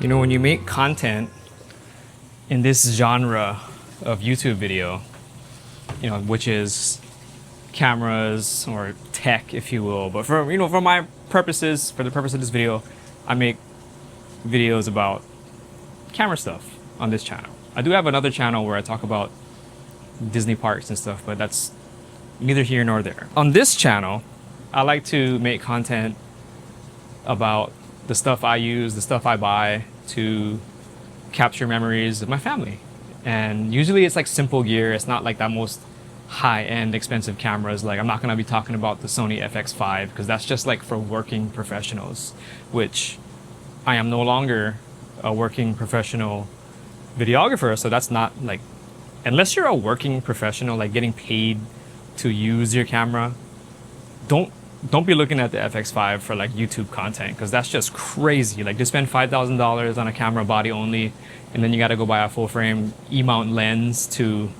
You know, when you make content in this genre of YouTube video, you know, which is cameras or tech, if you will, but for, you know, for my purposes, for the purpose of this video, I make videos about camera stuff on this channel. I do have another channel where I talk about Disney parks and stuff, but that's neither here nor there. On this channel, I like to make content about the stuff I use, the stuff I buy to capture memories of my family. And usually it's like simple gear. It's not like that most high-end expensive cameras. Like, I'm not gonna be talking about the Sony FX5 because that's just like for working professionals, which I am no longer a working professional videographer. So that's not like, unless you're a working professional, like getting paid to use your camera, don't be looking at the FX5 for like YouTube content, because that's just crazy. Like, to spend $5,000 on a camera body only, and then you got to go buy a full frame E-mount lens to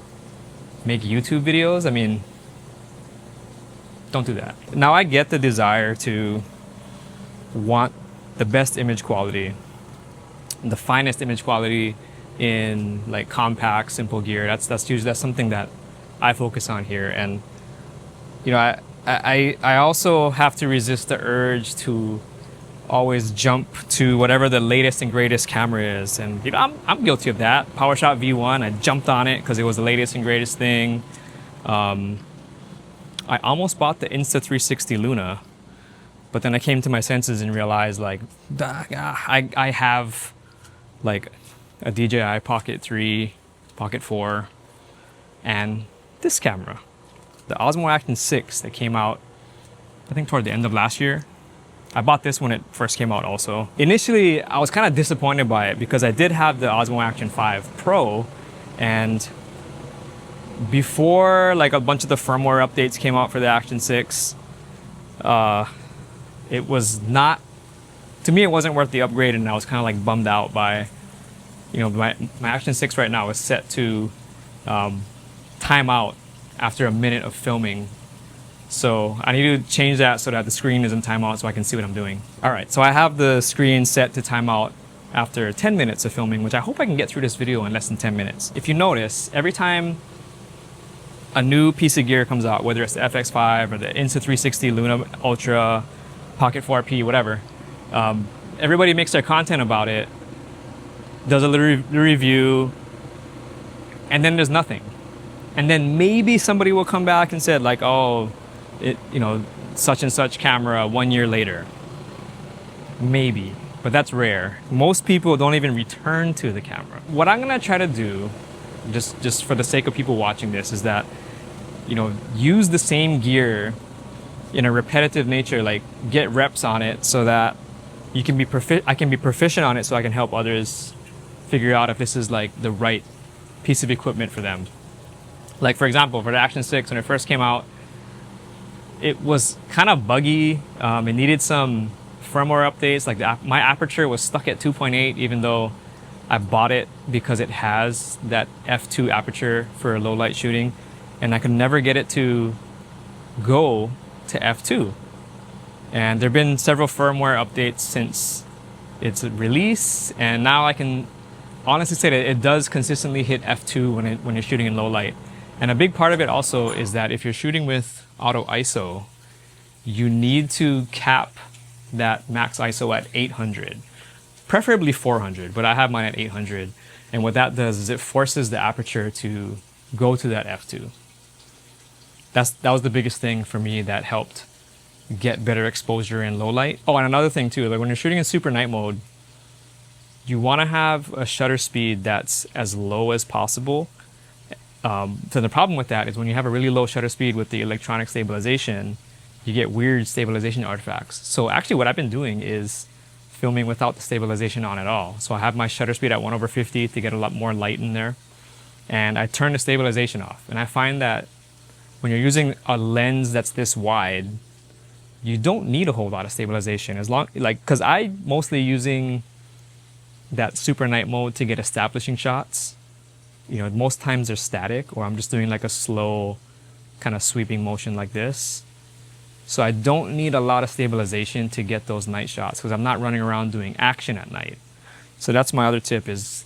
make YouTube videos. I mean, don't do that. Now, I get the desire to want the best image quality, the finest image quality in like compact, simple gear. That's something that I focus on here. And you know, I also have to resist the urge to always jump to whatever the latest and greatest camera is. And you know, I'm guilty of that. PowerShot V1, I jumped on it because it was the latest and greatest thing. I almost bought the Insta360 Luna, but then I came to my senses and realized, like, I have like a DJI Pocket 3, Pocket 4, and this camera, the Osmo Action 6 that came out, I think, toward the end of last year. I bought this when it first came out also. Initially, I was kind of disappointed by it because I did have the Osmo Action 5 Pro, and before like a bunch of the firmware updates came out for the Action 6, it was not, to me, it wasn't worth the upgrade, and I was kind of like bummed out by, you know, my Action 6 right now is set to time out after a minute of filming. So I need to change that so that the screen is in timeout so I can see what I'm doing. All right, so I have the screen set to timeout after 10 minutes of filming, which I hope I can get through this video in less than 10 minutes. If you notice, every time a new piece of gear comes out, whether it's the FX5 or the Insta360 Luna Ultra, Pocket 4P, whatever, everybody makes their content about it, does a little review, and then there's nothing. And then maybe somebody will come back and said like, oh, it, you know, such and such camera 1 year later. Maybe, but that's rare. Most people don't even return to the camera. What I'm gonna try to do, just for the sake of people watching this, is that, you know, use the same gear in a repetitive nature, like get reps on it so that you can be I can be proficient on it, so I can help others figure out if this is like the right piece of equipment for them. Like, for example, for the Action 6, when it first came out, it was kind of buggy. It needed some firmware updates. Like, my aperture was stuck at 2.8, even though I bought it because it has that f2 aperture for low light shooting, and I could never get it to go to f2. And there have been several firmware updates since its release, and now I can honestly say that it does consistently hit f2 when you're shooting in low light. And a big part of it also is that if you're shooting with auto ISO, you need to cap that max ISO at 800, preferably 400, but I have mine at 800. And what that does is it forces the aperture to go to that f2. That was the biggest thing for me that helped get better exposure in low light. Oh, and another thing too, like when you're shooting in super night mode, you want to have a shutter speed that's as low as possible. So the problem with that is when you have a really low shutter speed with the electronic stabilization, you get weird stabilization artifacts. So actually what I've been doing is filming without the stabilization on at all. So I have my shutter speed at 1/50 to get a lot more light in there. And I turn the stabilization off. And I find that when you're using a lens that's this wide, you don't need a whole lot of stabilization, as long, like, because I mostly using that super night mode to get establishing shots. You know, most times they're static, or I'm just doing like a slow kind of sweeping motion like this. So I don't need a lot of stabilization to get those night shots, because I'm not running around doing action at night. So that's my other tip is,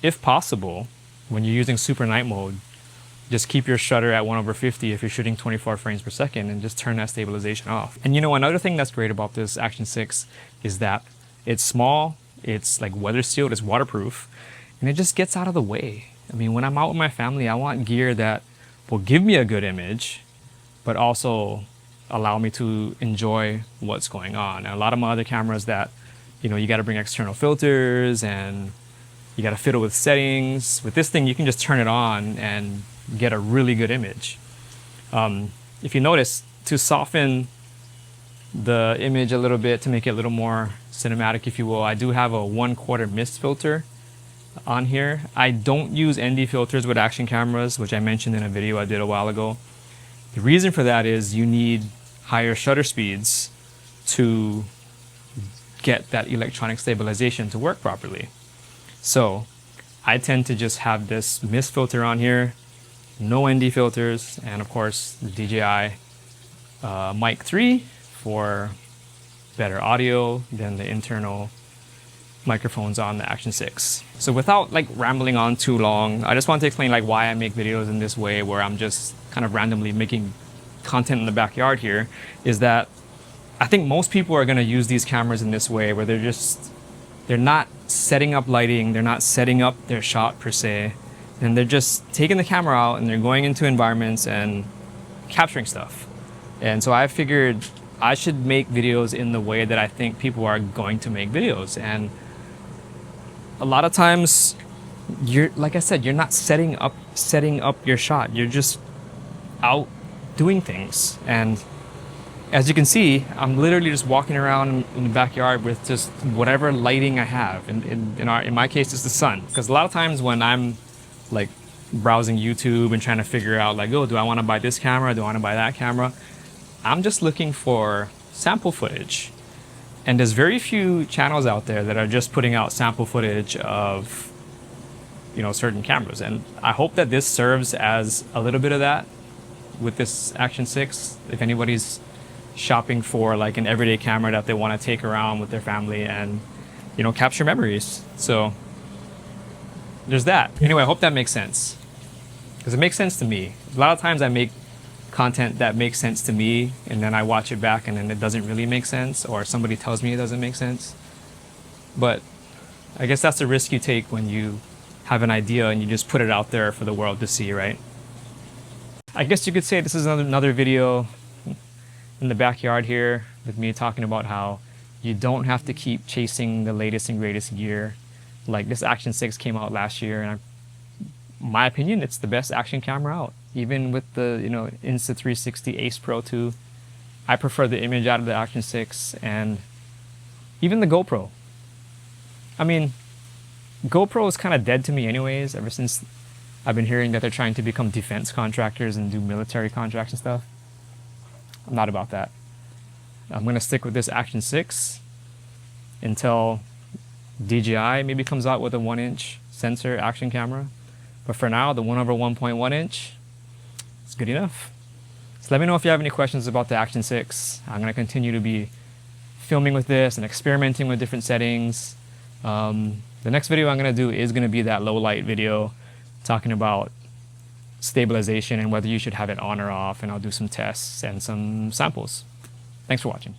if possible, when you're using super night mode, just keep your shutter at 1/50 if you're shooting 24 frames per second and just turn that stabilization off. And you know, another thing that's great about this Action 6 is that it's small, it's like weather sealed, it's waterproof, and it just gets out of the way. I mean, when I'm out with my family, I want gear that will give me a good image, but also allow me to enjoy what's going on. And a lot of my other cameras that, you know, you got to bring external filters and you got to fiddle with settings. With this thing, you can just turn it on and get a really good image. If you notice, to soften the image a little bit, to make it a little more cinematic, if you will, I do have a 1/4 mist filter on here. I don't use ND filters with action cameras, which I mentioned in a video I did a while ago. The reason for that is you need higher shutter speeds to get that electronic stabilization to work properly. So I tend to just have this mist filter on here, no ND filters, and of course the DJI Mic 3 for better audio than the internal microphones on the Action 6. So without like rambling on too long, I just want to explain like why I make videos in this way, where I'm just kind of randomly making content in the backyard here, is that I think most people are going to use these cameras in this way, where they're not setting up lighting, they're not setting up their shot per se, and they're just taking the camera out and they're going into environments and capturing stuff. And so I figured I should make videos in the way that I think people are going to make videos. And a lot of times, like I said, you're not setting up your shot. You're just out doing things. And as you can see, I'm literally just walking around in the backyard with just whatever lighting I have. In my case, it's the sun. Because a lot of times when I'm like browsing YouTube and trying to figure out like, oh, do I want to buy this camera? Do I want to buy that camera? I'm just looking for sample footage. And there's very few channels out there that are just putting out sample footage of, you know, certain cameras. And I hope that this serves as a little bit of that with this Action 6. If anybody's shopping for like an everyday camera that they want to take around with their family and, you know, capture memories. So there's that. Anyway, I hope that makes sense, because it makes sense to me. A lot of times I make content that makes sense to me, and then I watch it back and then it doesn't really make sense, or somebody tells me it doesn't make sense. But I guess that's the risk you take when you have an idea and you just put it out there for the world to see, right? I guess you could say this is another video in the backyard here with me talking about how you don't have to keep chasing the latest and greatest gear. Like this Action 6 came out last year, and in my opinion, it's the best action camera out. Even with the, you know, Insta360 Ace Pro 2, I prefer the image out of the Action 6, and even the GoPro. I mean, GoPro is kind of dead to me anyways, ever since I've been hearing that they're trying to become defense contractors and do military contracts and stuff. I'm not about that. I'm going to stick with this Action 6 until DJI maybe comes out with a 1-inch sensor action camera. But for now, the 1/1.1 inch is good enough. So let me know if you have any questions about the Action 6. I'm going to continue to be filming with this and experimenting with different settings. The next video I'm going to do is going to be that low light video talking about stabilization and whether you should have it on or off, and I'll do some tests and some samples. Thanks for watching.